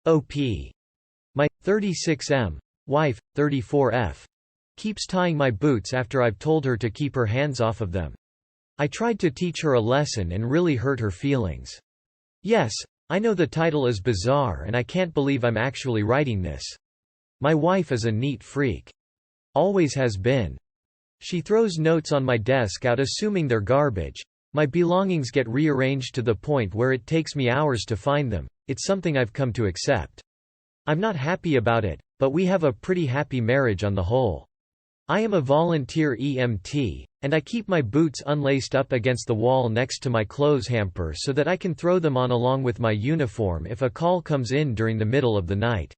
OP. My 36M wife, 34F, keeps tying my boots after I've told her to keep her hands off of them. I tried to teach her a lesson and really hurt her feelings. Yes, I know the title is bizarre and I can't believe I'm actually writing this. My wife is a neat freak. Always has been. She throws notes on my desk out assuming they're garbage. My belongings get rearranged to the point where it takes me hours to find them. It's something I've come to accept. I'm not happy about it, but we have a pretty happy marriage on the whole. I am a volunteer EMT, and I keep my boots unlaced up against the wall next to my clothes hamper so that I can throw them on along with my uniform if a call comes in during the middle of the night.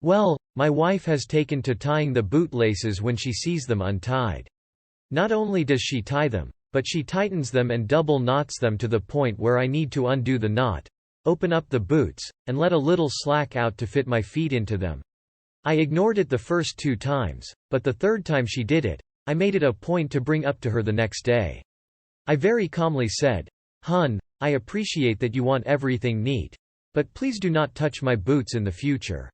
Well, my wife has taken to tying the boot laces when she sees them untied. Not only does she tie them, but she tightens them and double knots them to the point where I need to undo the knot, open up the boots, and let a little slack out to fit my feet into them. I ignored it the first 2 times, but the third time she did it, I made it a point to bring up to her the next day. I very calmly said, "Hun, I appreciate that you want everything neat. But please do not touch my boots in the future.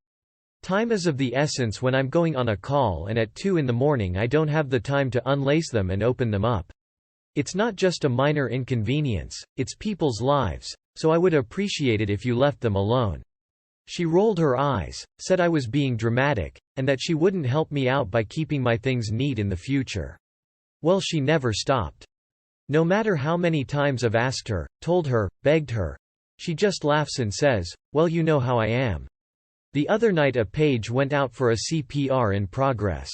Time is of the essence when I'm going on a call and at 2 in the morning I don't have the time to unlace them and open them up. It's not just a minor inconvenience, it's people's lives, so I would appreciate it if you left them alone." She rolled her eyes, said I was being dramatic, and that she wouldn't help me out by keeping my things neat in the future. Well, she never stopped. No matter how many times I've asked her, told her, begged her, she just laughs and says, "Well, you know how I am." The other night a page went out for a CPR in progress.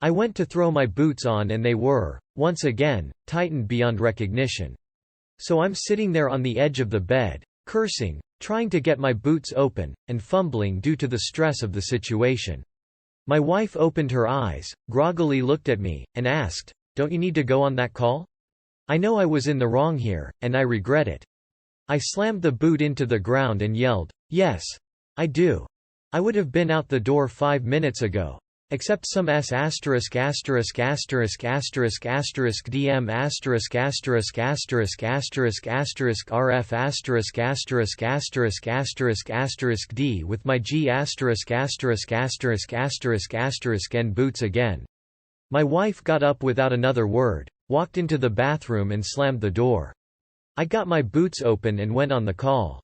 I went to throw my boots on and they were, once again, tightened beyond recognition. So I'm sitting there on the edge of the bed, cursing, trying to get my boots open, and fumbling due to the stress of the situation. My wife opened her eyes, groggily looked at me, and asked, "Don't you need to go on that call?" I know I was in the wrong here, and I regret it. I slammed the boot into the ground and yelled, "Yes, I do. I would have been out the door 5 minutes ago. Except some s asterisk asterisk asterisk asterisk asterisk dm asterisk asterisk asterisk asterisk asterisk rf asterisk asterisk asterisk asterisk asterisk d with my g asterisk asterisk asterisk asterisk asterisk and boots again." My wife got up without another word, walked into the bathroom and slammed the door. I got my boots open and went on the call.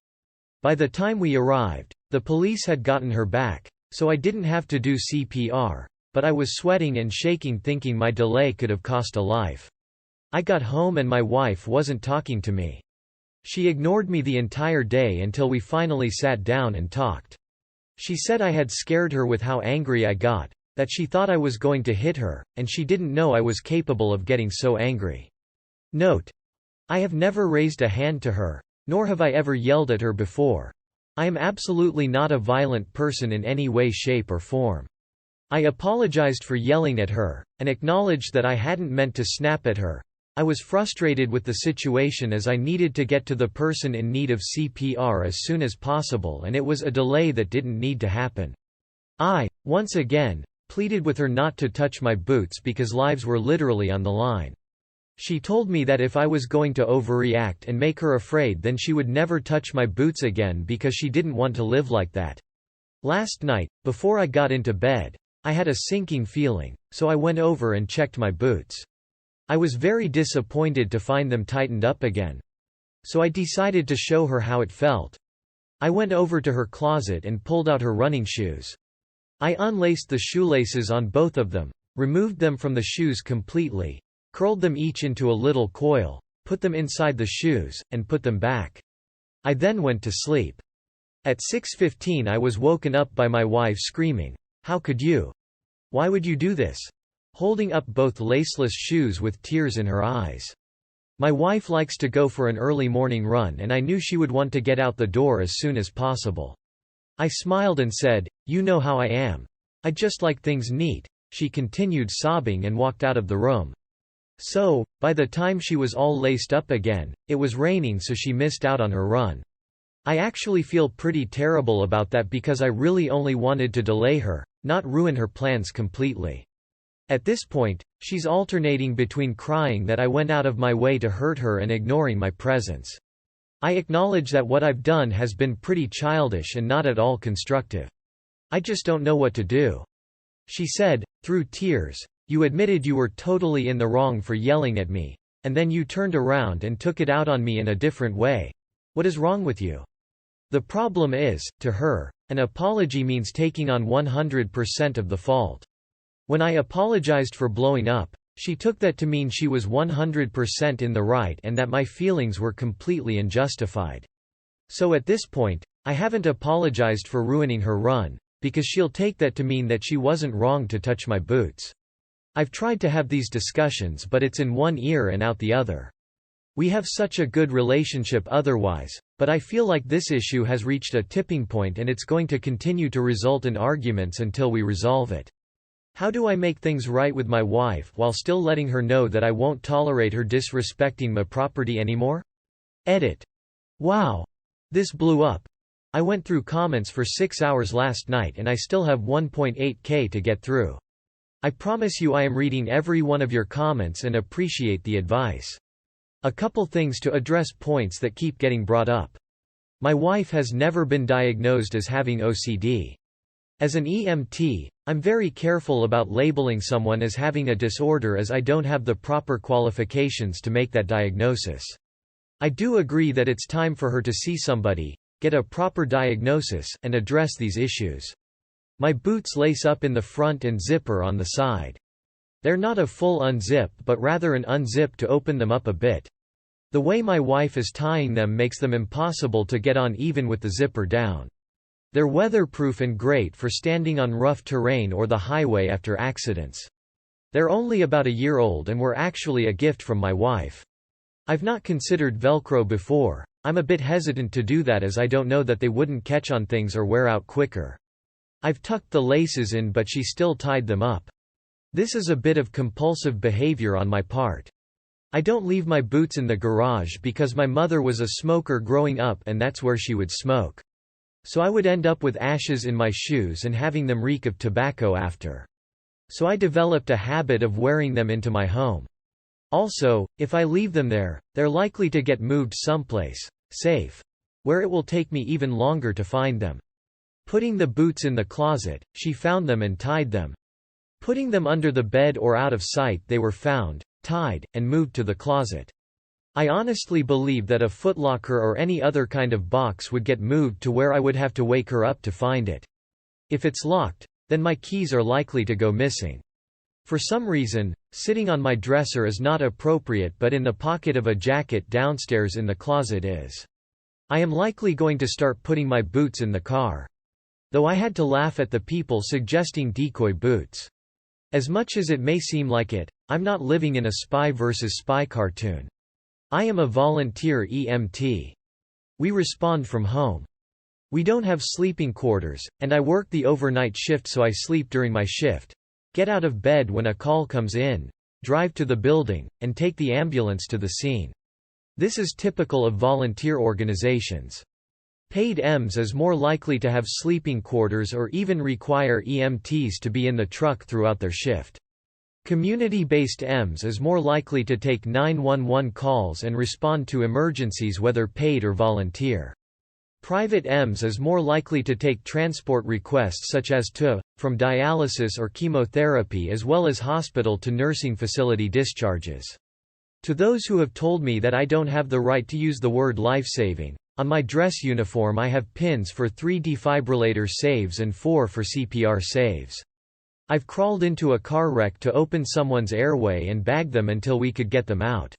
By the time we arrived, the police had gotten her back, so I didn't have to do CPR, but I was sweating and shaking thinking my delay could have cost a life. I got home and my wife wasn't talking to me. She ignored me the entire day until we finally sat down and talked. She said I had scared her with how angry I got, that she thought I was going to hit her, and she didn't know I was capable of getting so angry. Note: I have never raised a hand to her, nor have I ever yelled at her before. I am absolutely not a violent person in any way, shape or form. I apologized for yelling at her, and acknowledged that I hadn't meant to snap at her. I was frustrated with the situation as I needed to get to the person in need of CPR as soon as possible and it was a delay that didn't need to happen. I, once again, pleaded with her not to touch my boots because lives were literally on the line. She told me that if I was going to overreact and make her afraid then she would never touch my boots again because she didn't want to live like that. Last night, before I got into bed, I had a sinking feeling, so I went over and checked my boots. I was very disappointed to find them tightened up again. So I decided to show her how it felt. I went over to her closet and pulled out her running shoes. I unlaced the shoelaces on both of them, removed them from the shoes completely, curled them each into a little coil, put them inside the shoes, and put them back. I then went to sleep. At 6:15 I was woken up by my wife screaming, "How could you? Why would you do this?" holding up both laceless shoes with tears in her eyes. My wife likes to go for an early morning run and I knew she would want to get out the door as soon as possible. I smiled and said, "You know how I am. I just like things neat." She continued sobbing and walked out of the room. So, by the time she was all laced up again, it was raining so she missed out on her run. I actually feel pretty terrible about that because I really only wanted to delay her, not ruin her plans completely. At this point, she's alternating between crying that I went out of my way to hurt her and ignoring my presence. I acknowledge that what I've done has been pretty childish and not at all constructive. I just don't know what to do." She said, through tears, "You admitted you were totally in the wrong for yelling at me. And then you turned around and took it out on me in a different way. What is wrong with you?" The problem is, to her, an apology means taking on 100% of the fault. When I apologized for blowing up, she took that to mean she was 100% in the right and that my feelings were completely unjustified. So at this point, I haven't apologized for ruining her run, because she'll take that to mean that she wasn't wrong to touch my boots. I've tried to have these discussions, but it's in one ear and out the other. We have such a good relationship otherwise, but I feel like this issue has reached a tipping point and it's going to continue to result in arguments until we resolve it. How do I make things right with my wife while still letting her know that I won't tolerate her disrespecting my property anymore? Edit. Wow. This blew up. I went through comments for 6 hours last night and I still have 1.8K to get through. I promise you I am reading every one of your comments and appreciate the advice. A couple things to address points that keep getting brought up. My wife has never been diagnosed as having OCD. As an EMT, I'm very careful about labeling someone as having a disorder as I don't have the proper qualifications to make that diagnosis. I do agree that it's time for her to see somebody, get a proper diagnosis, and address these issues. My boots lace up in the front and zipper on the side. They're not a full unzip but rather an unzip to open them up a bit. The way my wife is tying them makes them impossible to get on even with the zipper down. They're weatherproof and great for standing on rough terrain or the highway after accidents. They're only about a year old and were actually a gift from my wife. I've not considered Velcro before. I'm a bit hesitant to do that as I don't know that they wouldn't catch on things or wear out quicker. I've tucked the laces in but she still tied them up. This is a bit of compulsive behavior on my part. I don't leave my boots in the garage because my mother was a smoker growing up and that's where she would smoke. So I would end up with ashes in my shoes and having them reek of tobacco after. So I developed a habit of wearing them into my home. Also, if I leave them there, they're likely to get moved someplace safe, where it will take me even longer to find them. Putting the boots in the closet, she found them and tied them. Putting them under the bed or out of sight, they were found, tied, and moved to the closet. I honestly believe that a footlocker or any other kind of box would get moved to where I would have to wake her up to find it. If it's locked, then my keys are likely to go missing. For some reason, sitting on my dresser is not appropriate, but in the pocket of a jacket downstairs in the closet is. I am likely going to start putting my boots in the car. Though I had to laugh at the people suggesting decoy boots. As much as it may seem like it, I'm not living in a spy versus spy cartoon. I am a volunteer EMT. We respond from home. We don't have sleeping quarters, and I work the overnight shift so I sleep during my shift, get out of bed when a call comes in, drive to the building, and take the ambulance to the scene. This is typical of volunteer organizations. Paid EMS is more likely to have sleeping quarters or even require EMTs to be in the truck throughout their shift. Community-based EMS is more likely to take 911 calls and respond to emergencies whether paid or volunteer. Private EMS is more likely to take transport requests such as to, from dialysis or chemotherapy as well as hospital to nursing facility discharges. To those who have told me that I don't have the right to use the word life-saving, on my dress uniform I have pins for 3 defibrillator saves and 4 for CPR saves. I've crawled into a car wreck to open someone's airway and bagged them until we could get them out.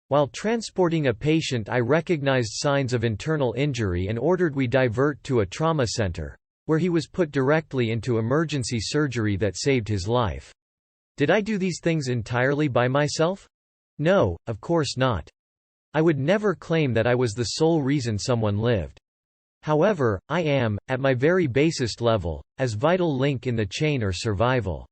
While transporting a patient I recognized signs of internal injury and ordered we divert to a trauma center, where he was put directly into emergency surgery that saved his life. Did I do these things entirely by myself? No, of course not. I would never claim that I was the sole reason someone lived. However, I am, at my very basest level, as vital link in the chain or survival.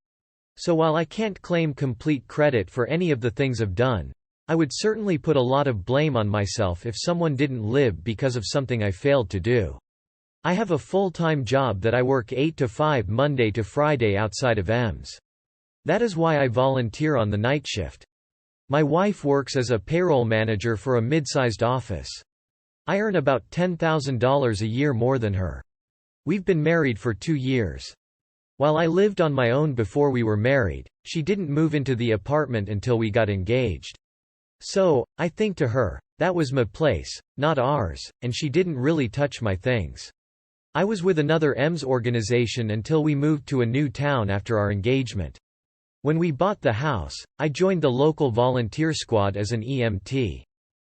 So while I can't claim complete credit for any of the things I've done, I would certainly put a lot of blame on myself if someone didn't live because of something I failed to do. I have a full-time job that I work 8 to 5 Monday to Friday outside of EMS. That is why I volunteer on the night shift. My wife works as a payroll manager for a mid-sized office. I earn about $10,000 a year more than her. We've been married for 2 years. While I lived on my own before we were married, she didn't move into the apartment until we got engaged. So, I think to her, that was my place, not ours, and she didn't really touch my things. I was with another EMS organization until we moved to a new town after our engagement. When we bought the house, I joined the local volunteer squad as an EMT.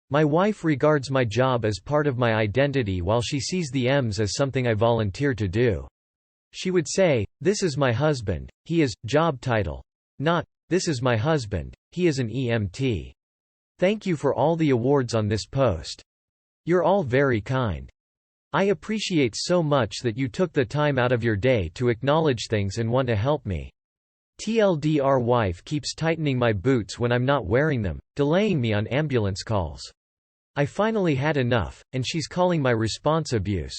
My wife regards my job as part of my identity while she sees the EMS as something I volunteer to do. She would say, "This is my husband, he is," job title. Not, "This is my husband, he is an EMT. Thank you for all the awards on this post. You're all very kind. I appreciate so much that you took the time out of your day to acknowledge things and want to help me. TLDR wife keeps tightening my boots when I'm not wearing them, delaying me on ambulance calls. I finally had enough, and she's calling my response abuse."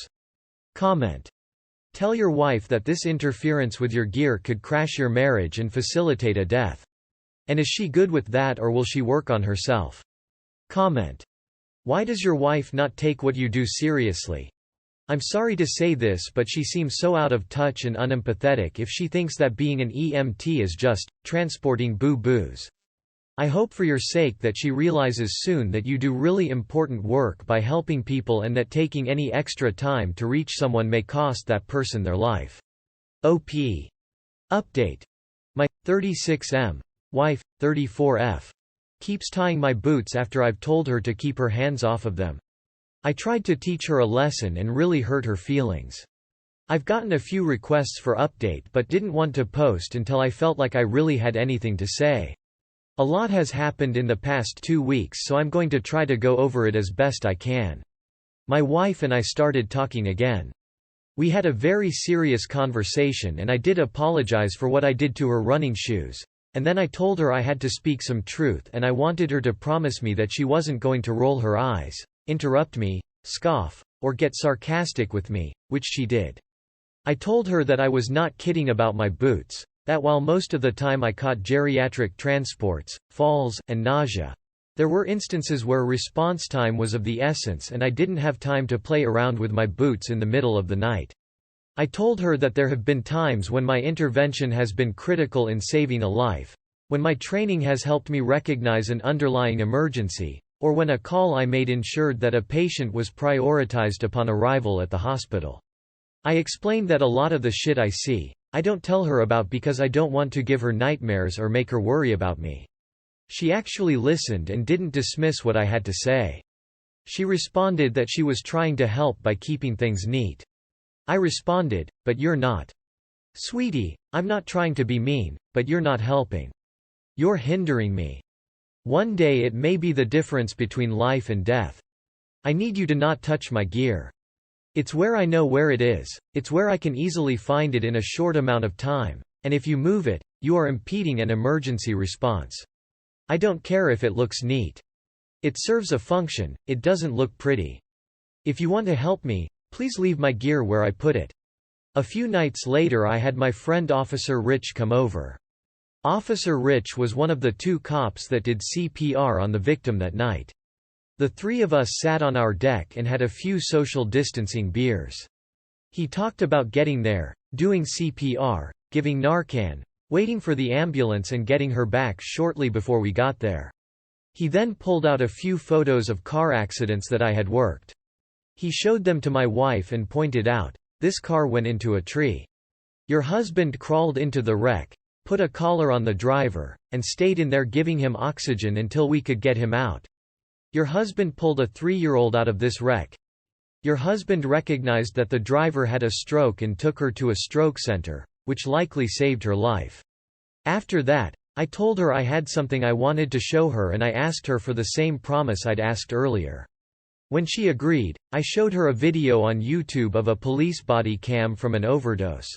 Comment. Tell your wife that this interference with your gear could crash your marriage and facilitate a death. And is she good with that, or will she work on herself? Comment. Why does your wife not take what you do seriously? I'm sorry to say this, but she seems so out of touch and unempathetic if she thinks that being an EMT is just transporting boo-boos. I hope for your sake that she realizes soon that you do really important work by helping people, and that taking any extra time to reach someone may cost that person their life. OP. Update. My 36M wife, 34F, keeps tying my boots after I've told her to keep her hands off of them. I tried to teach her a lesson and really hurt her feelings. I've gotten a few requests for update but didn't want to post until I felt like I really had anything to say. A lot has happened in the past 2 weeks, so I'm going to try to go over it as best I can. My wife and I started talking again. We had a very serious conversation and I did apologize for what I did to her running shoes. And then I told her I had to speak some truth and I wanted her to promise me that she wasn't going to roll her eyes, interrupt me, scoff, or get sarcastic with me, which she did. I told her that I was not kidding about my boots, that while most of the time I caught geriatric transports, falls, and nausea, there were instances where response time was of the essence and I didn't have time to play around with my boots in the middle of the night. I told her that there have been times when my intervention has been critical in saving a life, when my training has helped me recognize an underlying emergency, or when a call I made ensured that a patient was prioritized upon arrival at the hospital. I explained that a lot of the shit I see, I don't tell her about because I don't want to give her nightmares or make her worry about me. She actually listened and didn't dismiss what I had to say. She responded that she was trying to help by keeping things neat. I responded, "But you're not. Sweetie, I'm not trying to be mean, but you're not helping. You're hindering me. One day it may be the difference between life and death. I need you to not touch my gear. It's where I know where it is, it's where I can easily find it in a short amount of time, and if you move it, you are impeding an emergency response. I don't care if it looks neat. It serves a function, it doesn't look pretty. If you want to help me, please leave my gear where I put it." A few nights later I had my friend Officer Rich come over. Officer Rich was one of the 2 cops that did CPR on the victim that night. The 3 of us sat on our deck and had a few social distancing beers. He talked about getting there, doing CPR, giving Narcan, waiting for the ambulance and getting her back shortly before we got there. He then pulled out a few photos of car accidents that I had worked. He showed them to my wife and pointed out, "This car went into a tree. Your husband crawled into the wreck, put a collar on the driver, and stayed in there giving him oxygen until we could get him out. Your husband pulled a 3-year-old out of this wreck. Your husband recognized that the driver had a stroke and took her to a stroke center, which likely saved her life. After that, I told her I had something I wanted to show her and I asked her for the same promise I'd asked earlier. When she agreed, I showed her a video on YouTube of a police body cam from an overdose.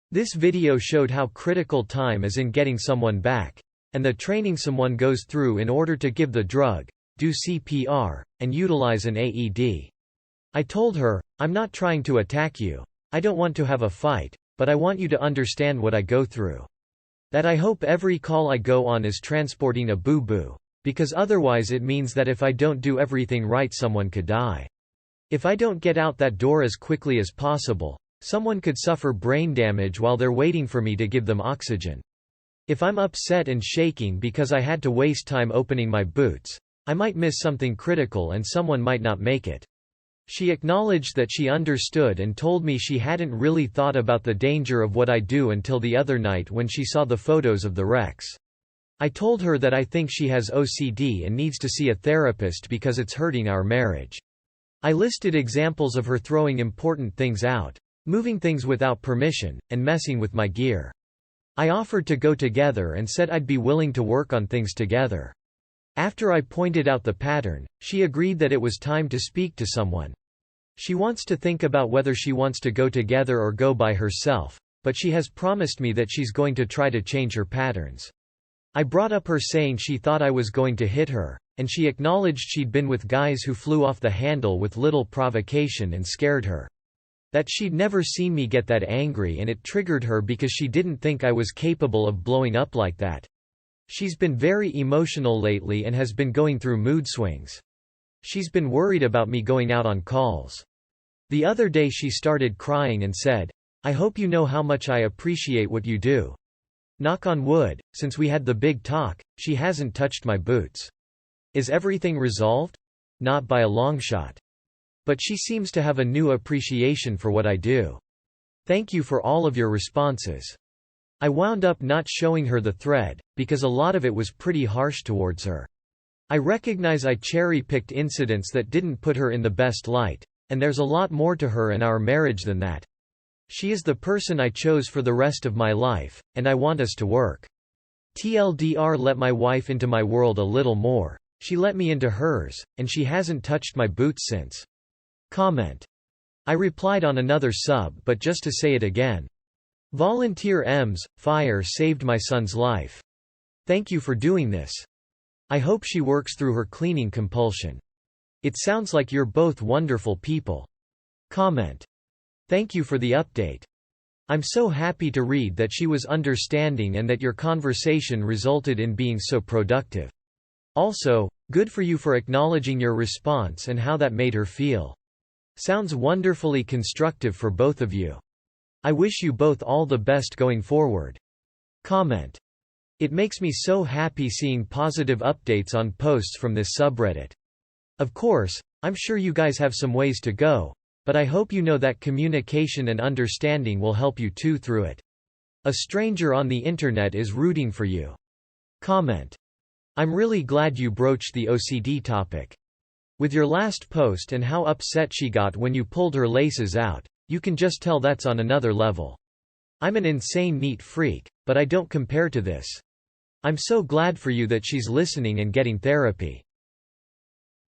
This video showed how critical time is in getting someone back, and the training someone goes through in order to give the drug, do CPR, and utilize an AED. I told her, I'm not trying to attack you. I don't want to have a fight, but I want you to understand what I go through. That I hope every call I go on is transporting a boo-boo. Because otherwise it means that if I don't do everything right someone could die. If I don't get out that door as quickly as possible, someone could suffer brain damage while they're waiting for me to give them oxygen. If I'm upset and shaking because I had to waste time opening my boots, I might miss something critical and someone might not make it. She acknowledged that she understood and told me she hadn't really thought about the danger of what I do until the other night when she saw the photos of the wrecks. I told her that I think she has OCD and needs to see a therapist because it's hurting our marriage. I listed examples of her throwing important things out, moving things without permission, and messing with my gear. I offered to go together and said I'd be willing to work on things together. After I pointed out the pattern, she agreed that it was time to speak to someone. She wants to think about whether she wants to go together or go by herself, but she has promised me that she's going to try to change her patterns. I brought up her saying she thought I was going to hit her, and she acknowledged she'd been with guys who flew off the handle with little provocation and scared her. That she'd never seen me get that angry and it triggered her because she didn't think I was capable of blowing up like that. She's been very emotional lately and has been going through mood swings. She's been worried about me going out on calls. The other day she started crying and said, "I hope you know how much I appreciate what you do. Knock on wood, since we had the big talk, she hasn't touched my boots. Is everything resolved? Not by a long shot. But she seems to have a new appreciation for what I do. Thank you for all of your responses." I wound up not showing her the thread, because a lot of it was pretty harsh towards her. I recognize I cherry-picked incidents that didn't put her in the best light, and there's a lot more to her and our marriage than that. She is the person I chose for the rest of my life, and I want us to work. TLDR, let my wife into my world a little more. She let me into hers, and she hasn't touched my boots since. Comment. I replied on another sub, but just to say it again. Volunteer Ems, fire saved my son's life. Thank you for doing this. I hope she works through her cleaning compulsion. It sounds like you're both wonderful people. Comment. Thank you for the update. I'm so happy to read that she was understanding and that your conversation resulted in being so productive. Also, good for you for acknowledging your response and how that made her feel. Sounds wonderfully constructive for both of you. I wish you both all the best going forward. Comment. It makes me so happy seeing positive updates on posts from this subreddit. Of course, I'm sure you guys have some ways to go, but I hope you know that communication and understanding will help you too through it. A stranger on the internet is rooting for you. Comment. I'm really glad you broached the OCD topic. With your last post and how upset she got when you pulled her laces out, you can just tell that's on another level. I'm an insane neat freak, but I don't compare to this. I'm so glad for you that she's listening and getting therapy.